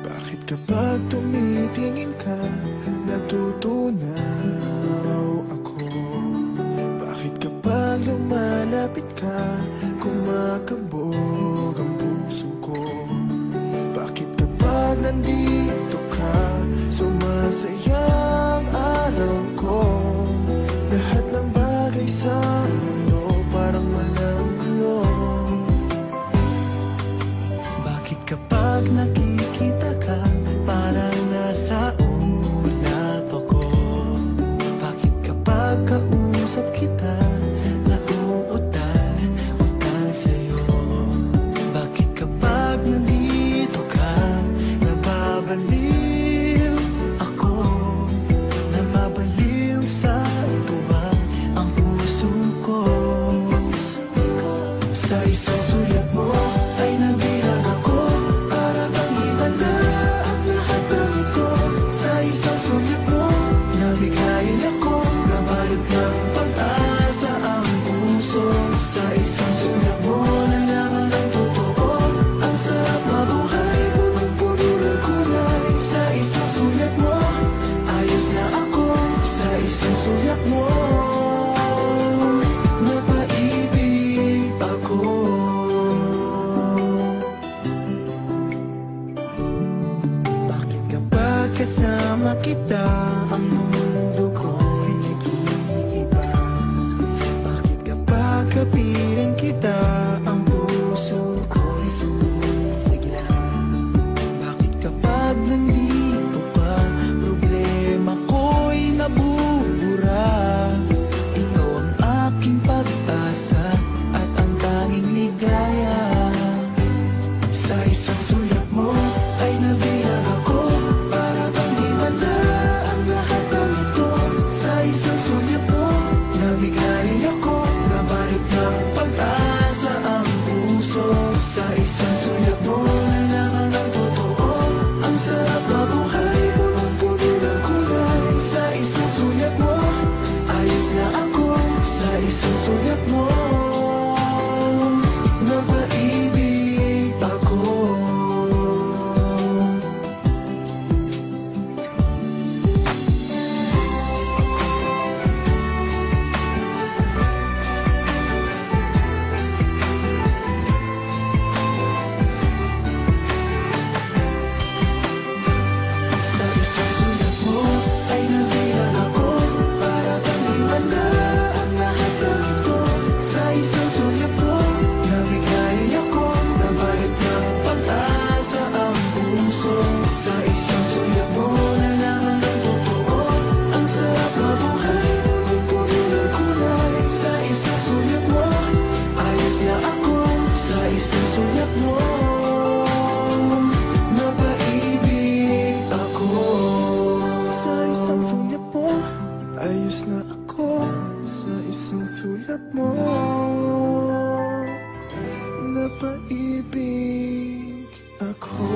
Bakit kapag tumitingin ka, natutunaw ako? Bakit kapag lumalapit ka, kumakabog ang puso ko? Bakit kapag nandito ka, sumasaya ang araw ko? Lahat ng bagay sa mundo parang walang gulo. Bakit kapag nakikita ka, parang nasa ulap ako? Bakit kapag kausap kita, nauutal-utal sa'yo? Bakit kapag nandito ka, nababaliw ako? Nababaliw sa tuwa ang puso ko. Sa isang sulat mo ay nabilang ako, para bang iba na ang lahat ng ito. Sa isang sulat mo, nabigayin ako, nabalot ng pag-asa ang puso. Sa isang sulat mo, nalaman ng totoo, ang sarap mabuhay, punong-puno ng kulay. Sa isang sulat mo, ayos na ako. Sa isang sulat mo, napaibig ako. Bakit kapag kasama kita, ang mundo ko'y nag-iiba? Bakit kapag kapiling kita, ang puso ko'y sumisigla? Bakit kapag nandito ka, problema ko'y nabubura? Ikaw ang aking pag-asa at ang tanging ligaya. Sa isang sulat mo ay nabilang ako, para bang himala ang lahat ng ito. Sa isang sulat mo, nabigayin ako, nabalot ng pag-asa ang puso. Sa isang sulat mo, nalaman ng totoo, ang sarap mabuhay, punong-puno ng kulay. Sa isang sulat mo, ayos na ako. Sa isang sulat mo, napaibig ako. Sa isang sulat mo ay nabilang ako, para bang himala ang lahat ng ito. Sa isang sulat mo, nabigayin ako, nabalot ng pag-asa ang puso. Sa isang sulat mo, nalaman ng totoo, ang sarap mabuhay, punong-puno ng kulay. Sa isang sulat mo, ayos na ako. Sa isang sulat mo, napaibig ako. Sa isang sulat mo, ayos na ako. Sa isang sulat mo, napaibig ako.